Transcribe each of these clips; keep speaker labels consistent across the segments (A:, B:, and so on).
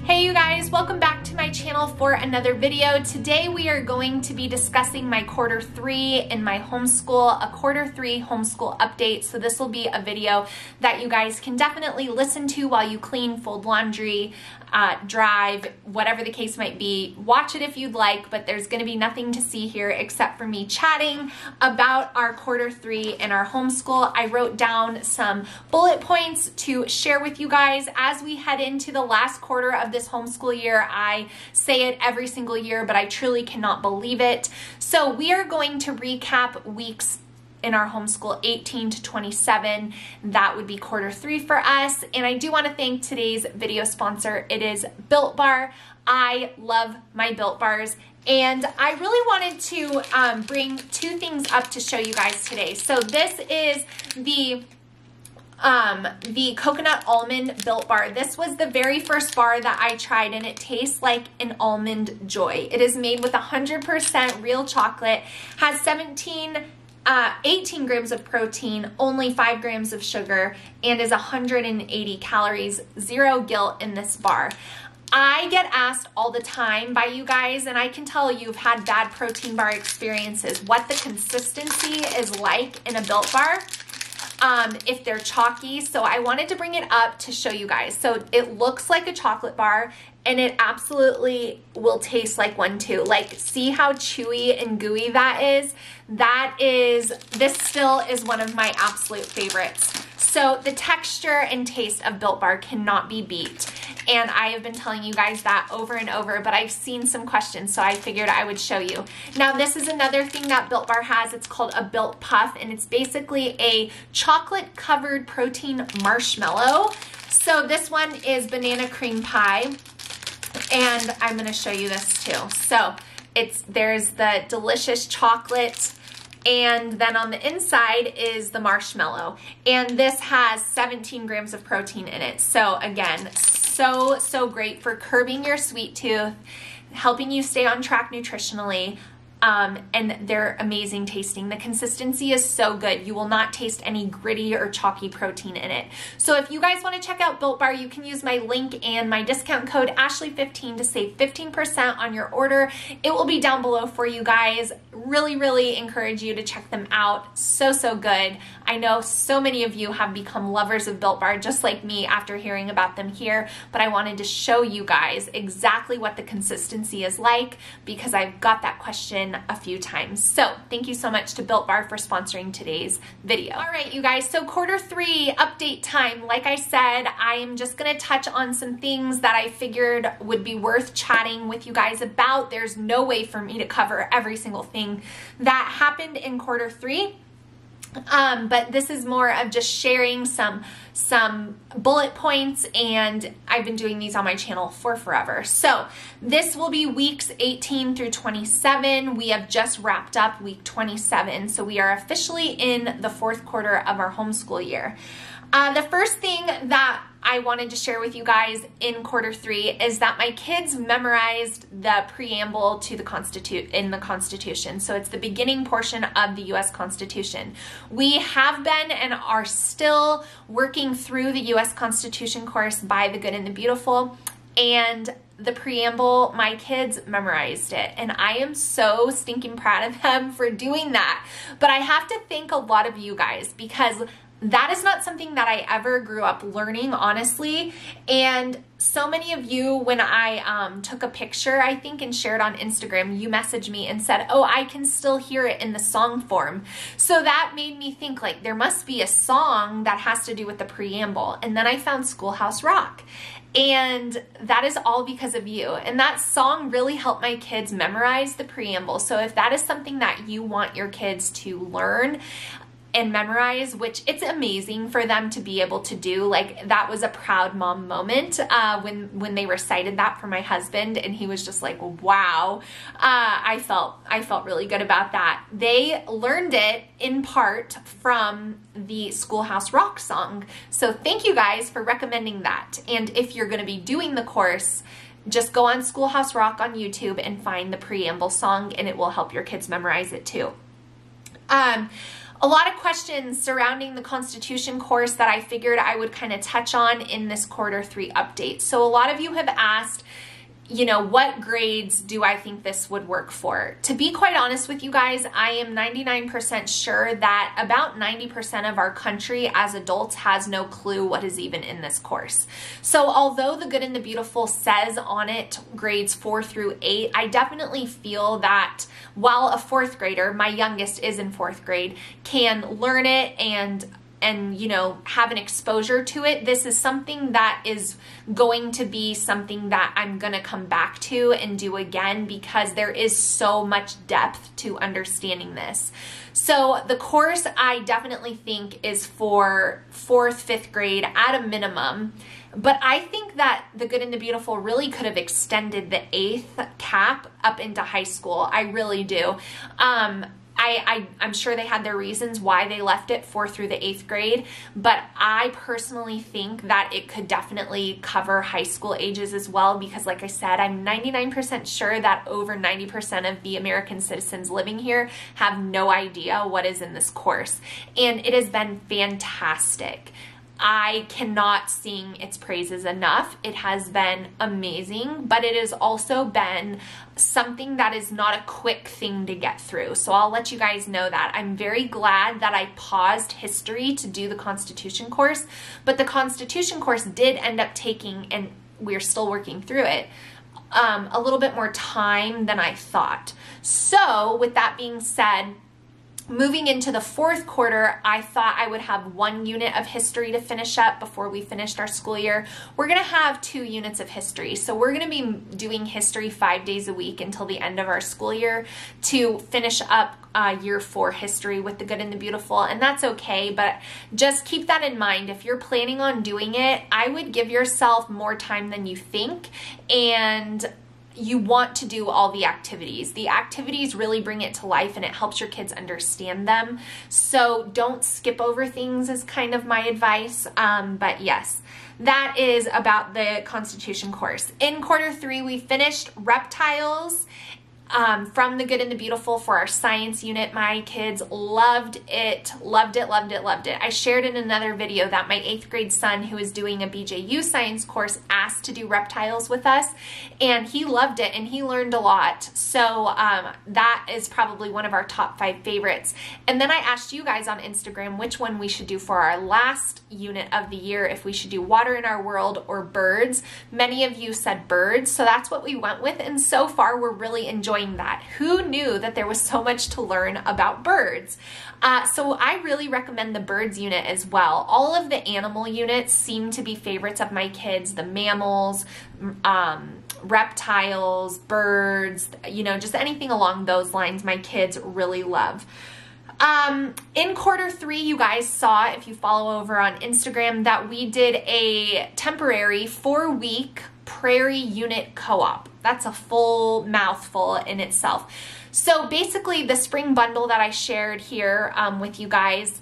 A: Hey you guys, welcome back to my channel for another video. Today we are going to be discussing my quarter 3 in my homeschool, a quarter 3 homeschool update. So this will be a video that you guys can definitely listen to while you clean, fold laundry, drive, whatever the case might be. Watch it if you'd like, but there's going to be nothing to see here except for me chatting about our quarter 3 in our homeschool. I wrote down some bullet points to share with you guys as we head into the last quarter of this homeschool year. I say it every single year, but I truly cannot believe it. So we are going to recap weeks in our homeschool 18 to 27. That would be quarter 3 for us. And I do want to thank today's video sponsor. It is Built Bar. I love my Built Bars. And I really wanted to bring two things up to show you guys today. So this is the coconut almond Built Bar. This was the very first bar that I tried and it tastes like an almond joy. It is made with 100% real chocolate, has 18 grams of protein, only 5 grams of sugar, and is 180 calories, zero guilt in this bar. I get asked all the time by you guys, and I can tell you've had bad protein bar experiences, what the consistency is like in a Built Bar. If they're chalky. So I wanted to bring it up to show you guys. So it looks like a chocolate bar and it absolutely will taste like one too. Like, see how chewy and gooey that is? This still is one of my absolute favorites. So the texture and taste of Built Bar cannot be beat. And I have been telling you guys that over and over, but I've seen some questions, so I figured I would show you. Now, this is another thing that Built Bar has. It's called a Built Puff, and it's basically a chocolate-covered protein marshmallow. So this one is banana cream pie, and I'm going to show you this too. So there's the delicious chocolate, and then on the inside is the marshmallow. And this has 17 grams of protein in it. So again, so great for curbing your sweet tooth, helping you stay on track nutritionally. And they're amazing tasting. The consistency is so good. You will not taste any gritty or chalky protein in it. So if you guys want to check out Built Bar, you can use my link and my discount code Ashley15 to save 15% on your order. It will be down below for you guys. Really encourage you to check them out. So good. I know so many of you have become lovers of Built Bar just like me after hearing about them here, but I wanted to show you guys exactly what the consistency is like because I've got that question a few times. So thank you so much to Built Bar for sponsoring today's video. All right, you guys, so quarter 3 update time. Like I said, I am just gonna touch on some things that I figured would be worth chatting with you guys about. There's no way for me to cover every single thing that happened in quarter 3. But this is more of just sharing some bullet points, and I've been doing these on my channel for forever. So this will be weeks 18 through 27. We have just wrapped up week 27, so we are officially in the 4th quarter of our homeschool year. The first thing that I wanted to share with you guys in quarter 3 is that my kids memorized the preamble to the Constitution. So it's the beginning portion of the U.S. Constitution. We have been and are still working through the U.S. Constitution course by the Good and the Beautiful, and the preamble, my kids memorized it, and I am so stinking proud of them for doing that. But I have to thank a lot of you guys because that is not something that I ever grew up learning, honestly. And so many of you, when I took a picture, I think, and shared on Instagram, you messaged me and said, oh, I can still hear it in the song form. So that made me think, like, there must be a song that has to do with the preamble. And then I found Schoolhouse Rock. And that is all because of you. And that song really helped my kids memorize the preamble. So if that is something that you want your kids to learn and memorize, which it's amazing for them to be able to do. Like, that was a proud mom moment when they recited that for my husband, and he was just like, wow. I felt really good about that. They learned it in part from the Schoolhouse Rock song. So thank you guys for recommending that. And if you're gonna be doing the course, just go on Schoolhouse Rock on YouTube and find the preamble song, and it will help your kids memorize it too. A lot of questions surrounding the Constitution course that I figured I would kind of touch on in this quarter 3 update. So a lot of you have asked, you know, what grades do I think this would work for? To be quite honest with you guys, I am 99% sure that about 90% of our country as adults has no clue what is even in this course. So although The Good and the Beautiful says on it grades 4 through 8, I definitely feel that while a 4th grader, my youngest is in 4th grade, can learn it and you know, have an exposure to it, this is something that is going to be something that I'm going to come back to and do again, because there is so much depth to understanding this. So the course I definitely think is for 4th, 5th grade at a minimum, but I think that The Good and the Beautiful really could have extended the 8th cap up into high school. I really do. I'm sure they had their reasons why they left it 4th through the 8th grade, but I personally think that it could definitely cover high school ages as well, because like I said, I'm 99% sure that over 90% of the American citizens living here have no idea what is in this course, and it has been fantastic. I cannot sing its praises enough. It has been amazing, but it has also been something that is not a quick thing to get through. So I'll let you guys know that. I'm very glad that I paused history to do the Constitution course, but the Constitution course did end up taking, and we're still working through it, a little bit more time than I thought. So with that being said, moving into the 4th quarter, I thought I would have 1 unit of history to finish up before we finished our school year. We're going to have 2 units of history. So we're going to be doing history 5 days a week until the end of our school year to finish up year 4 history with The Good and the Beautiful. And that's okay, but just keep that in mind. If you're planning on doing it, I would give yourself more time than you think, and you want to do all the activities. The activities really bring it to life, and it helps your kids understand them. So don't skip over things is kind of my advice. But yes, that is about the Constitution course. In quarter 3, we finished reptiles from The Good and the Beautiful for our science unit. My kids loved it, loved it, loved it, loved it. I shared in another video that my 8th grade son, who is doing a BJU science course, asked to do reptiles with us, and he loved it and he learned a lot. So that is probably one of our top 5 favorites. And then I asked you guys on Instagram which one we should do for our last unit of the year, if we should do water in our world or birds. Many of you said birds, so that's what we went with, and so far we're really enjoying that. Who knew that there was so much to learn about birds? So I really recommend the birds unit as well. All of the animal units seem to be favorites of my kids. The mammals, reptiles, birds, you know, just anything along those lines my kids really love. In quarter 3, you guys saw, if you follow over on Instagram, that we did a temporary 4-week prairie unit co-op. That's a full mouthful in itself. So basically the spring bundle that I shared here with you guys,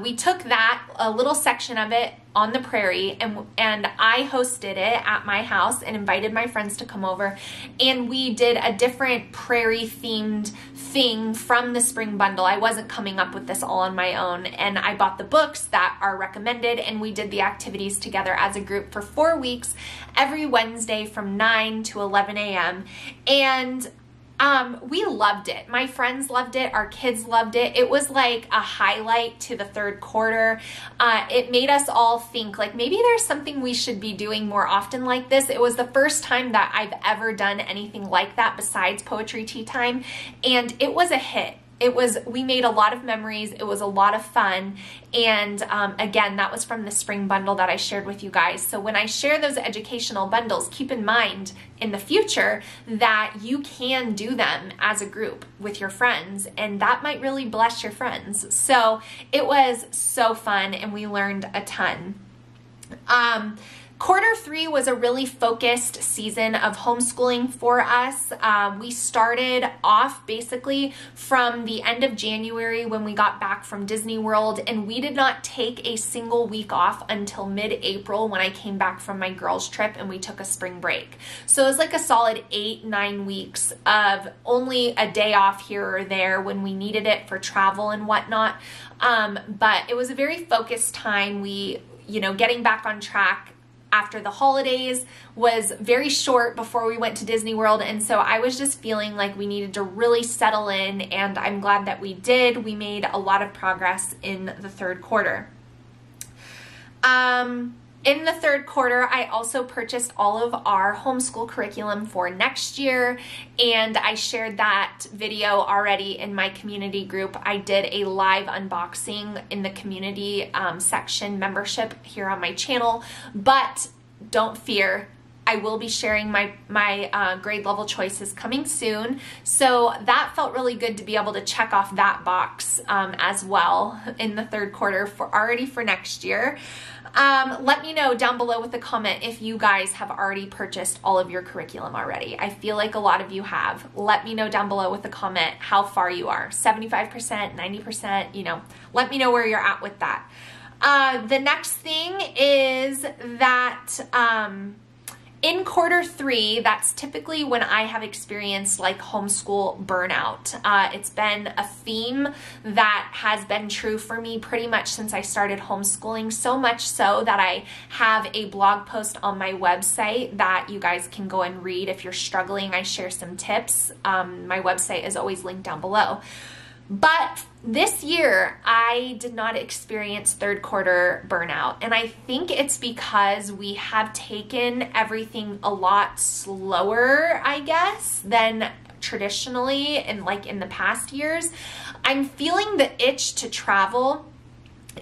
A: we took that, a little section of it on the prairie, and I hosted it at my house and invited my friends to come over, and we did a different prairie themed thing from the spring bundle. I wasn't coming up with this all on my own, and I bought the books that are recommended, and we did the activities together as a group for 4 weeks, every Wednesday from 9 to 11 a.m. And we loved it. My friends loved it. Our kids loved it. It was like a highlight to the 3rd quarter. It made us all think like maybe there's something we should be doing more often like this. It was the first time that I've ever done anything like that besides poetry tea time, and it was a hit. We made a lot of memories. It was a lot of fun. And again, that was from the spring bundle that I shared with you guys. So when I share those educational bundles, keep in mind in the future that you can do them as a group with your friends, and that might really bless your friends. So it was so fun, and we learned a ton. Quarter 3 was a really focused season of homeschooling for us. We started off basically from the end of January when we got back from Disney World, and we did not take a single week off until mid-April when I came back from my girls' trip and we took a spring break. So it was like a solid 8-9 weeks of only a day off here or there when we needed it for travel and whatnot. But it was a very focused time. We, getting back on track after the holidays was very short before we went to Disney World, and so I was just feeling like we needed to really settle in, and I'm glad that we did. We made a lot of progress in the third quarter. In the third quarter, I also purchased all of our homeschool curriculum for next year, and I shared that video already in my community group. I did a live unboxing in the community section membership here on my channel, but don't fear, I will be sharing my grade level choices coming soon. So that felt really good to be able to check off that box as well in the third quarter for next year. Let me know down below with a comment if you guys have already purchased all of your curriculum already. I feel like a lot of you have. Let me know down below with a comment how far you are. 75%, 90%, let me know where you're at with that. The next thing is that in quarter 3, that's typically when I have experienced like homeschool burnout. It's been a theme that has been true for me pretty much since I started homeschooling, so much so that I have a blog post on my website that you guys can go and read if you're struggling. I share some tips. My website is always linked down below. But this year, I did not experience third quarter burnout, and I think it's because we have taken everything a lot slower, I guess, than traditionally and like in the past years. I'm feeling the itch to travel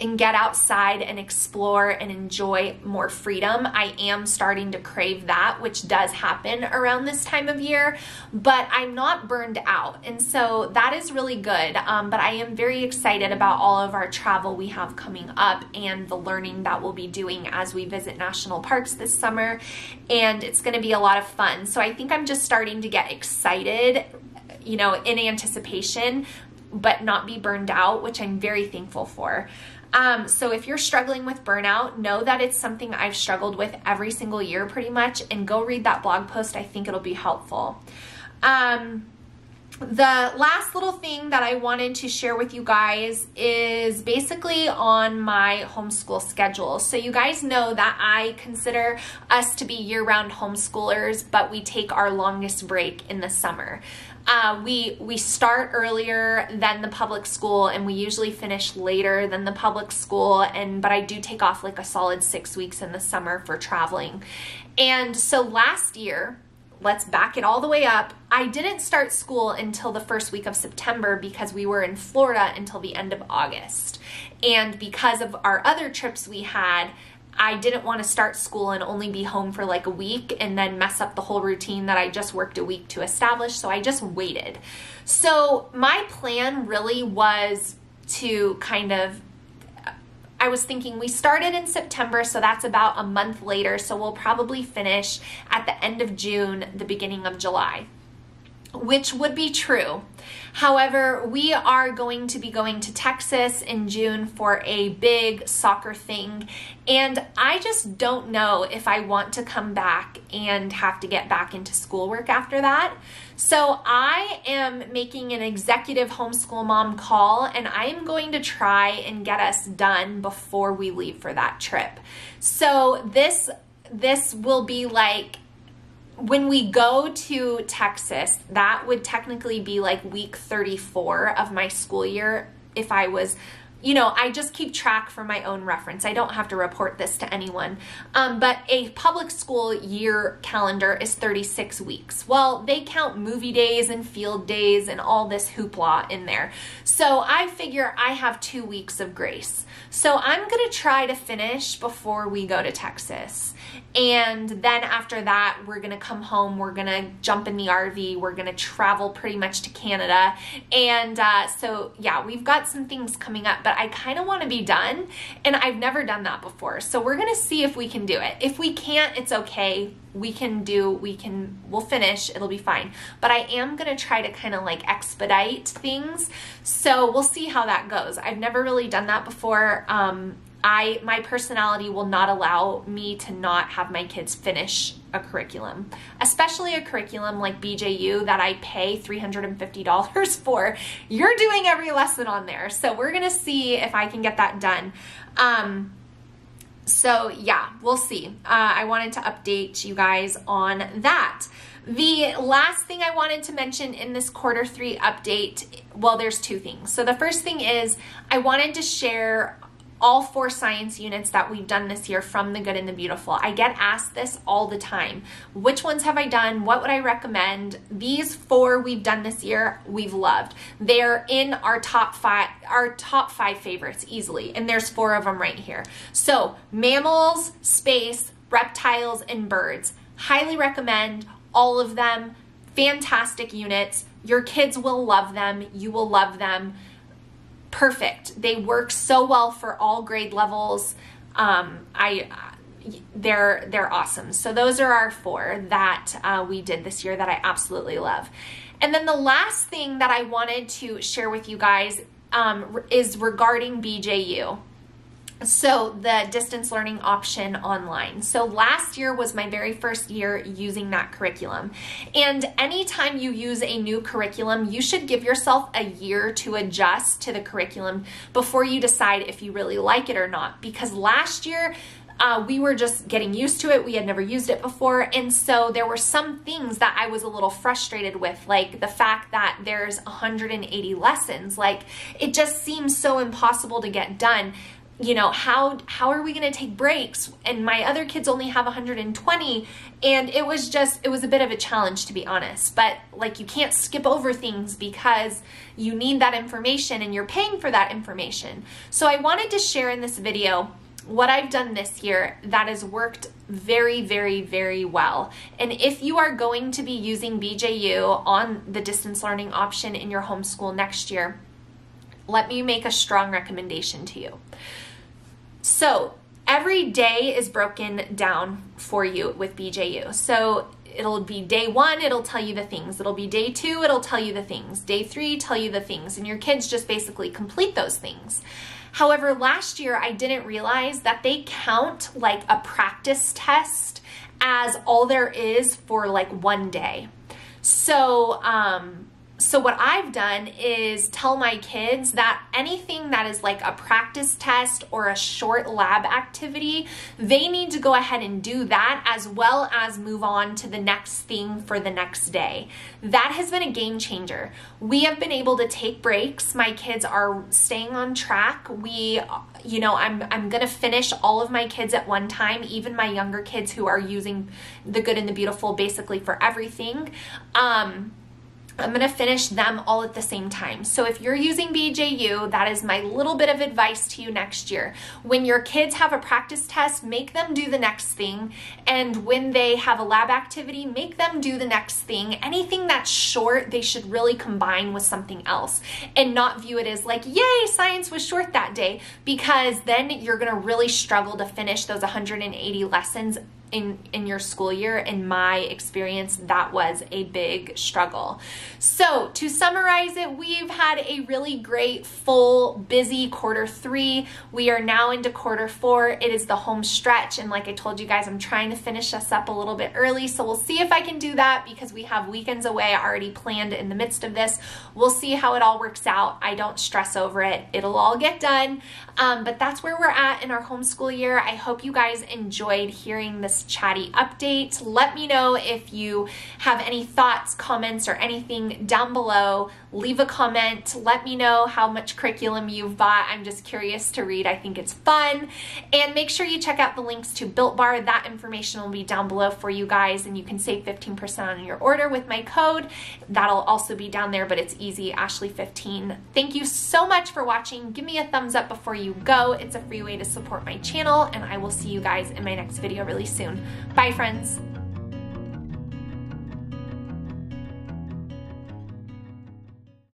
A: and get outside and explore and enjoy more freedom. I am starting to crave that, which does happen around this time of year, but I'm not burned out. And so that is really good. But I am very excited about all of our travel we have coming up and the learning that we'll be doing as we visit national parks this summer. And it's going to be a lot of fun. So I think I'm just starting to get excited, in anticipation, but not be burned out, which I'm very thankful for. So if you're struggling with burnout, know that it's something I've struggled with every single year pretty much, and go read that blog post. I think it'll be helpful. The last little thing that I wanted to share with you guys is basically on my homeschool schedule. So you guys know that I consider us to be year-round homeschoolers, but we take our longest break in the summer. We start earlier than the public school, and we usually finish later than the public school, but I do take off like a solid 6 weeks in the summer for traveling. And so last year, let's back it all the way up, I didn't start school until the first week of September because we were in Florida until the end of August. And because of our other trips we had, I didn't want to start school and only be home for like a week and then mess up the whole routine that I just worked a week to establish, so I just waited. So my plan really was to I was thinking we started in September, so that's about a month later, so we'll probably finish at the end of June, the beginning of July, which would be true. However, we are going to be going to Texas in June for a big soccer thing, and I just don't know if I want to come back and have to get back into schoolwork after that. So I am making an executive homeschool mom call, and I am going to try and get us done before we leave for that trip. So this will be like, when we go to Texas, that would technically be like week 34 of my school year if I was, I just keep track for my own reference. I don't have to report this to anyone. But a public school year calendar is 36 weeks. Well, they count movie days and field days and all this hoopla in there. So I figure I have 2 weeks of grace. So I'm going to try to finish before we go to Texas. And then after that, we're going to come home, we're going to jump in the RV, we're going to travel pretty much to Canada. And so yeah, we've got some things coming up, but but I kind of want to be done, and I've never done that before. So we're going to see if we can do it. If we can't, it's okay. We'll finish, it'll be fine. But I am going to try to kind of like expedite things. So we'll see how that goes. I've never really done that before. My personality will not allow me to not have my kids finish a curriculum, especially a curriculum like BJU that I pay $350 for. You're doing every lesson on there. So we're going to see if I can get that done. So yeah, we'll see. I wanted to update you guys on that. The last thing I wanted to mention in this quarter 3 update, well, there's 2 things. So the first thing is I wanted to share all 4 science units that we've done this year from The Good and the Beautiful. I get asked this all the time. Which ones have I done? What would I recommend? These 4 we've done this year, we've loved. They're in our top 5 favorites easily, and there's 4 of them right here. So mammals, space, reptiles, and birds. Highly recommend all of them. Fantastic units. Your kids will love them. You will love them. Perfect. They work so well for all grade levels. They're awesome. So those are our 4 that we did this year that I absolutely love. And then the last thing that I wanted to share with you guys is regarding BJU. So the distance learning option online. So last year was my very first year using that curriculum. And anytime you use a new curriculum, you should give yourself a year to adjust to the curriculum before you decide if you really like it or not. Because last year, we were just getting used to it. We had never used it before. And so there were some things that I was a little frustrated with, like the fact that there's 180 lessons. Like, it just seems so impossible to get done. You know, how are we going to take breaks? And my other kids only have 120, and it was a bit of a challenge, to be honest. But like, you can't skip over things because you need that information and you're paying for that information. So I wanted to share in this video what I've done this year that has worked very, very, very well. And if you are going to be using BJU on the distance learning option in your homeschool next year, let me make a strong recommendation to you. So every day is broken down for you with BJU. So it'll be day 1, it'll tell you the things. It'll be day 2, it'll tell you the things. Day 3, tell you the things. And your kids just basically complete those things. However, last year I didn't realize that they count like a practice test as all there is for like 1 day. So what I've done is tell my kids that anything that is like a practice test or a short lab activity, they need to go ahead and do that as well as move on to the next thing for the next day. That has been a game changer. We have been able to take breaks. My kids are staying on track. I'm going to finish all of my kids at one time, even my younger kids who are using The Good and the Beautiful basically for everything. I'm going to finish them all at the same time. So if you're using BJU, that is my little bit of advice to you next year. When your kids have a practice test, make them do the next thing. And when they have a lab activity, make them do the next thing. Anything that's short, they should really combine with something else and not view it as like, yay, science was short that day, because then you're going to really struggle to finish those 180 lessons in your school year. In my experience, that was a big struggle. So to summarize it, we've had a really great, full, busy quarter 3. We are now into quarter 4. It is the home stretch. And like I told you guys, I'm trying to finish us up a little bit early. So we'll see if I can do that because we have weekends away already planned in the midst of this. We'll see how it all works out. I don't stress over it. It'll all get done. But that's where we're at in our homeschool year. I hope you guys enjoyed hearing this chatty update. Let me know if you have any thoughts, comments, or anything down below. Leave a comment. Let me know how much curriculum you've bought. I'm just curious to read. I think it's fun. And make sure you check out the links to Built Bar. That information will be down below for you guys, and you can save 15% on your order with my code. That'll also be down there, but it's easy, Ashley15. Thank you so much for watching. Give me a thumbs up before you go. It's a free way to support my channel, and I will see you guys in my next video really soon. Bye, friends.